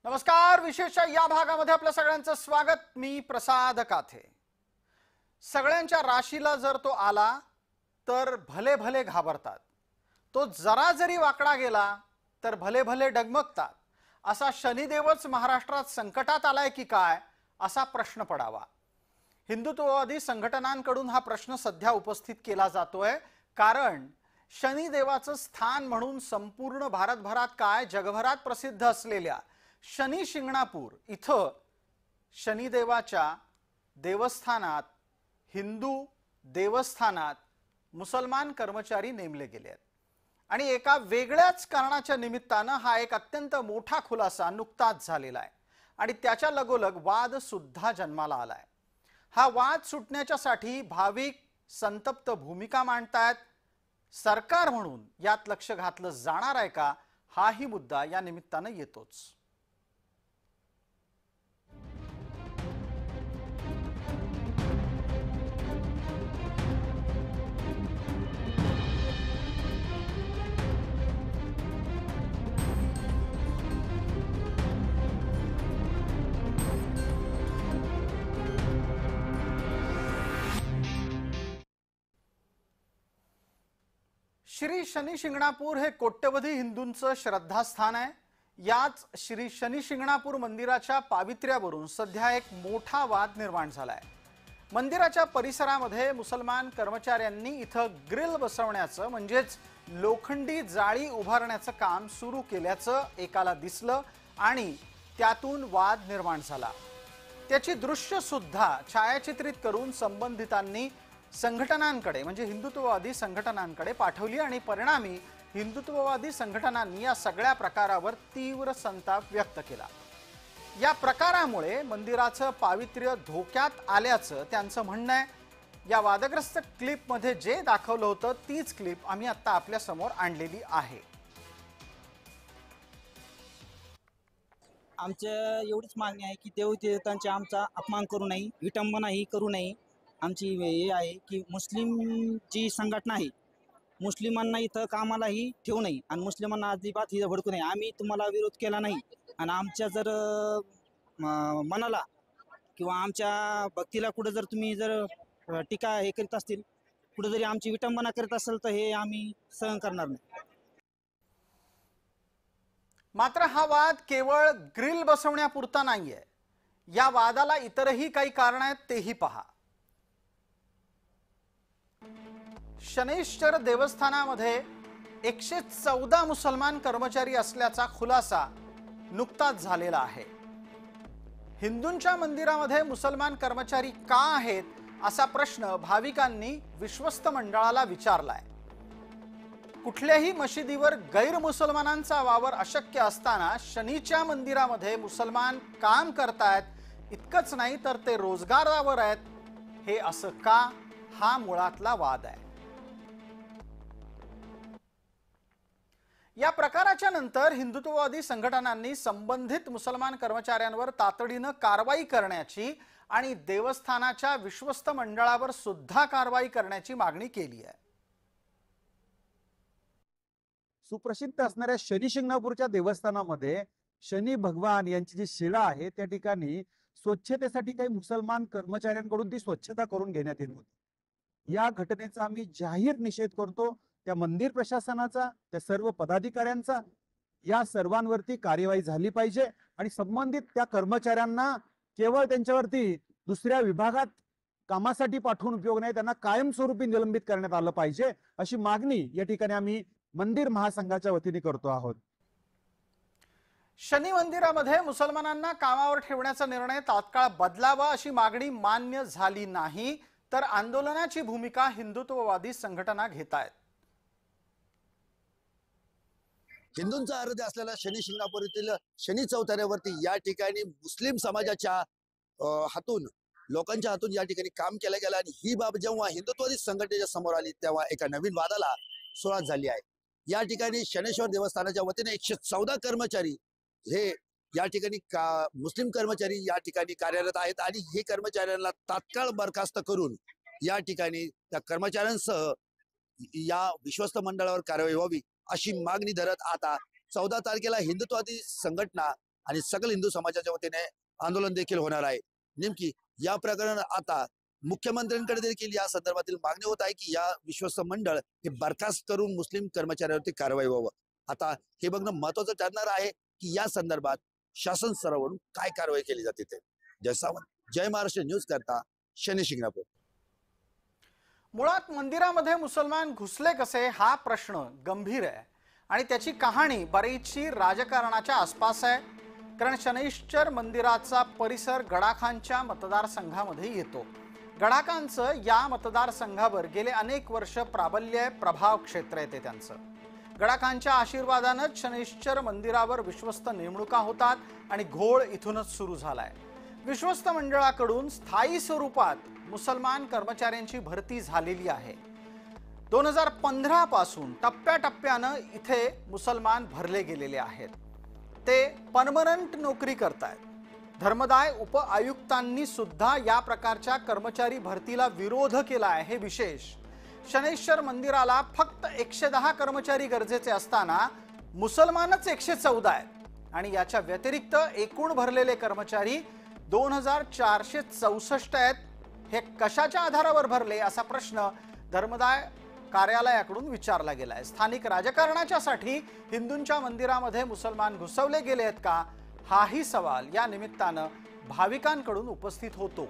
नमस्कार. विशेषच्या या भागामध्ये आपल्या सगळ्यांचं स्वागत. मी प्रसाद काथे. सगळ्यांच्या राशीला जर तो आला तर भले भले घाबरतात, तो जरा जरी वाकडा गेला तर भले भले डगमगतात. असा शनिदेवच महाराष्ट्रात संकटात आलाय की काय असा प्रश्न पडावा. हिंदुत्ववादी संघटनांकडून हा प्रश्न सध्या उपस्थित केला जातोय, कारण शनिदेवाचं स्थान म्हणून संपूर्ण भारतभरात काय जगभरात प्रसिद्ध असलेल्या शनी शिंगणापूर इथं शनिदेवाच्या देवस्थानात, हिंदू देवस्थानात मुसलमान कर्मचारी नेमले गेले आहेत. आणि एका वेगळ्याच कारणाच्या निमित्तानं हा एक अत्यंत मोठा खुलासा नुकताच झालेला आहे आणि त्याच्या लगोलग वाद सुद्धा जन्माला आलाय. हा वाद सुटण्याच्यासाठी भाविक संतप्त भूमिका मांडतायत. सरकार म्हणून यात लक्ष घातलं जाणार आहे का, हाही मुद्दा या निमित्तानं येतोच. श्री शनी शिंगणापूर हे कोट्यवधी हिंदूंचं श्रद्धास्थान आहे. याच श्री शनी शिंगणापूर मंदिराच्या पावित्र्यावरून सध्या एक मोठा वाद निर्माण झालाय. मंदिराच्या परिसरामध्ये मुसलमान कर्मचाऱ्यांनी इथं ग्रिल बसवण्याचं म्हणजेच लोखंडी जाळी उभारण्याचं काम सुरू केल्याचं एकाला दिसलं आणि त्यातून वाद निर्माण झाला. त्याची दृश्य सुद्धा छायाचित्रित करून संबंधितांनी संघटनांकडे म्हणजे हिंदुत्ववादी संघटनांकडे पाठवली आणि परिणामी हिंदुत्ववादी संघटनांनी या सगळ्या प्रकारावर तीव्र संताप व्यक्त केला. या प्रकारामुळे मंदिराचं पावित्र्य धोक्यात आल्याचं त्यांचं म्हणणं आहे. या वादग्रस्त क्लिपमध्ये जे दाखवलं होतं तीच क्लिप आम्ही आता आपल्या समोर आणलेली आहे. आमच्या एवढीच मागणी आहे की देवदेवतांचा आमचा अपमान करू नये, विटंबनाही करू नये. आमची हे आहे की मुस्लिमची संघटना आहे, मुस्लिमांना इथं कामालाही ठेवू नये आणि मुस्लिमांना अजिबात इथं भडकू नये. आम्ही तुम्हाला विरोध केला नाही आणि आमच्या जर मनाला किंवा आमच्या भक्तीला कुठं जर तुम्ही जर टीका हे करीत असतील, कुठं जरी आमची विटंबना करीत असेल तर हे आम्ही सहन करणार नाही. मात्र हा वाद केवळ ग्रिल बसवण्यापुरता नाहीये. या वादाला इतरही काही कारण आहेत, तेही पहा. शनैश्वर देवस्थानामध्ये 114 मुसलमान कर्मचारी असल्याचा खुलासा नुकताच झालेला आहे. हिंदूंच्या मंदिरामध्ये मुसलमान कर्मचारी का आहेत असा प्रश्न भाविकांनी विश्वस्त मंडळाला विचारलाय. कुठल्याही मशिदीवर गैरमुसलमानांचा वावर अशक्य असताना शनीच्या मंदिरामध्ये मुसलमान काम करतायत. इतकंच नाही तर ते रोजगारावर आहेत. हे असं का, हा मुळातला वाद आहे. या प्रकाराच्या नंतर हिंदुत्ववादी संघटनांनी संबंधित मुसलमान कर्मचाऱ्यांवर तातडीनं कारवाई करण्याची आणि देवस्थानाच्या विश्वस्त मंडळावर सुद्धा कारवाई करण्याची मागणी केली आहे. सुप्रसिद्ध असणाऱ्या शनी शिंगणापूरच्या देवस्थानामध्ये शनी भगवान यांची जी शिळा आहे त्या ठिकाणी स्वच्छतेसाठी काही मुसलमान कर्मचाऱ्यांकडून ती स्वच्छता करून घेण्यात येत होती. या घटनेचा आम्ही जाहीर निषेध करतो. त्या मंदिर प्रशासनाचा, त्या सर्व पदाधिकाऱ्यांचा, या सर्वांवरती कार्यवाही झाली पाहिजे आणि संबंधित त्या कर्मचाऱ्यांना केवळ त्यांच्यावरती दुसऱ्या विभागात कामासाठी पाठवून उपयोग नाही, त्यांना कायमस्वरूपी निलंबित करण्यात आलं पाहिजे अशी मागणी या ठिकाणी आम्ही मंदिर महासंघाच्या वतीने करतो आहोत. शनी मंदिरामध्ये मुसलमानांना कामावर ठेवण्याचा निर्णय तात्काळ बदलावा अशी मागणी मान्य झाली नाही तर आंदोलनाची भूमिका हिंदुत्ववादी संघटना घेत आहेत. हिंदूंचा अर्ध असलेला शनी शिंगणापूर येथील शनी चौथऱ्यावरती या ठिकाणी मुस्लिम समाजाच्या हातून, लोकांच्या हातून या ठिकाणी काम केलं गेलं आणि ही बाब जेव्हा हिंदुत्ववादी संघटनेच्या समोर आली तेव्हा एका नवीन वादाला सुरुवात झाली आहे. या ठिकाणी शनेश्वर देवस्थानाच्या वतीने 114 कर्मचारी हे या ठिकाणी मुस्लिम कर्मचारी या ठिकाणी कार्यरत आहेत आणि हे कर्मचाऱ्यांना तात्काळ बरखास्त करून या ठिकाणी त्या कर्मचाऱ्यांसह या विश्वस्त मंडळावर कारवाई व्हावी अशी मागणी धरत आता 14 तारखेला हिंदुत्ववादी संघटना आणि सकल हिंदू समाजाच्या वतीने आंदोलन देखील होणार आहे. नेमकी या प्रकरणात आता मुख्यमंत्र्यांकडे देखील या संदर्भातील मागणी होत आहे की या विश्वस्त मंडळ हे बरखास्त करून मुस्लिम कर्मचाऱ्यांवरती कारवाई व्हावं. आता हे बघणं महत्वाचं ठरणार आहे की या संदर्भात शासन स्तरावरून काय कारवाई केली जाते ते. जय सावंत, जय महाराष्ट्र न्यूज करता शनी शिंगणापूर. मुळात मंदिरामध्ये मुसलमान घुसले कसे हा प्रश्न गंभीर आहे आणि त्याची कहाणी बरीचशी राजकारणाच्या आसपास आहे. कारण शनैश्चर मंदिराचा परिसर गडाखांच्या मतदारसंघामध्ये येतो. गडाखांचं या मतदारसंघावर गेले अनेक वर्ष प्राबल्य प्रभाव क्षेत्र येते त्यांचं. गडाखांच्या आशीर्वादानंच शनैश्चर मंदिरावर विश्वस्त नेमणुका होतात आणि घोळ इथूनच सुरू झालाय. विश्वस्त मंडळाकडून स्थायी स्वरूपात मुसलमान कर्मचाऱ्यांची भरती झालेली आहे. 2015 पासून टप्प्याटप्प्यानं इथे मुसलमान भरले गेलेले आहेत. ते परमनंट नोकरी करतायत. धर्मदाय उप आयुक्तांनी सुद्धा या प्रकारच्या कर्मचारी भरतीला विरोध केला आहे. हे विशेष. शनैश्चर मंदिराला फक्त 110 कर्मचारी गरजेचे असताना मुसलमानच 114 आहेत आणि याच्या व्यतिरिक्त एकूण भरलेले कर्मचारी 2464 आहेत. हे कशाच्या आधारावर भरले असा प्रश्न धर्मदाय कार्यालयाकडून विचारला गेलाय. स्थानिक राजकारणाच्यासाठी हिंदूंच्या मंदिरामध्ये मुसलमान घुसवले गेले आहेत का हाही सवाल या निमित्तानं भाविकांकडून उपस्थित होतो.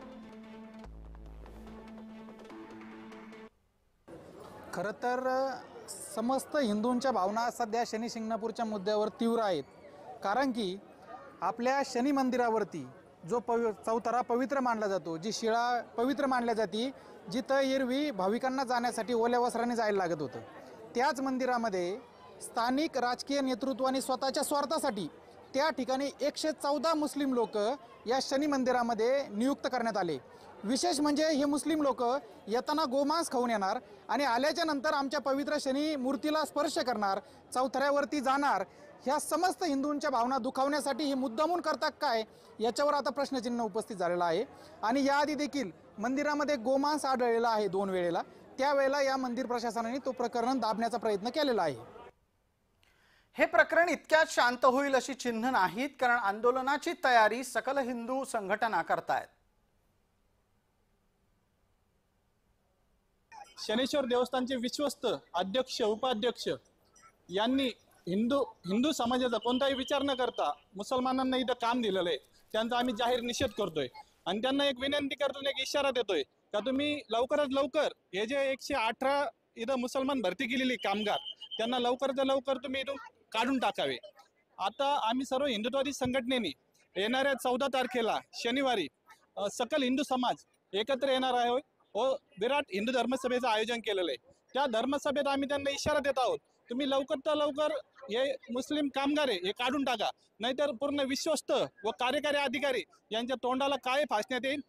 खरं तर समस्त हिंदूंच्या भावना सध्या शनी शिंगणापूरच्या मुद्द्यावर तीव्र आहेत. कारण की आपल्या शनी मंदिरावरती जो चौथरा पवित्र मानला जातो, जी शिळा पवित्र मानल्या जाते, जिथं एरवी भाविकांना जाण्यासाठी ओल्या वस्त्राने जायला लागत होतं, त्याच मंदिरामध्ये स्थानिक राजकीय नेतृत्वाने स्वतःच्या स्वार्थासाठी त्या ठिकाणी 114 मुस्लिम लोक या शनी मंदिरामध्ये नियुक्त करण्यात आले. विशेष म्हणजे हे मुस्लिम लोक येताना गोमांस खाऊन येणार आणि आल्याच्या नंतर आमच्या पवित्र शनी मूर्तीला स्पर्श करणार, चौथऱ्यावरती जाणार. ह्या समस्त हिंदूंच्या भावना दुखावण्यासाठी हे मुद्दामून करतात काय याच्यावर आता प्रश्नचिन्ह उपस्थित झालेलं आहे. आणि याआधी देखील मंदिरामध्ये गोमांस आढळलेला आहे 2 वेळेला. त्यावेळेला या मंदिर प्रशासनाने तो प्रकरण दाबण्याचा प्रयत्न केलेला आहे. हे प्रकरण इतक्यात शांत होईल अशी चिन्ह नाहीत, कारण आंदोलनाची तयारी सकल हिंदू संघटना करतायत. शनेश्वर देवस्थानचे विश्वस्त अध्यक्ष उपाध्यक्ष यांनी हिंदू समाजाचा कोणताही विचार न करता मुसलमानांना इथं काम दिलेलं आहे. त्यांचा आम्ही जाहीर निषेध करतोय आणि त्यांना एक विनंती करतो, एक इशारा देतोय का तुम्ही लवकरात लवकर हे जे 118 इथं मुसलमान भरती केलेली कामगार त्यांना लवकरात लवकर तुम्ही इथून काढून टाकावे. आता आम्ही सर्व हिंदुत्ववादी संघटनेने येणाऱ्या 14 तारखेला शनिवारी सकल हिंदू समाज एकत्र येणार आहे व विराट हिंदू धर्मसभेचं आयोजन केलेलं आहे. त्या धर्मसभेत आम्ही त्यांना इशारा देत आहोत, तुम्ही लवकर लवकर हे मुस्लिम कामगार हे काढून टाका, नाहीतर पूर्ण विश्वस्त व कार्यकारी अधिकारी यांच्या तोंडाला काय फासण्यात येईल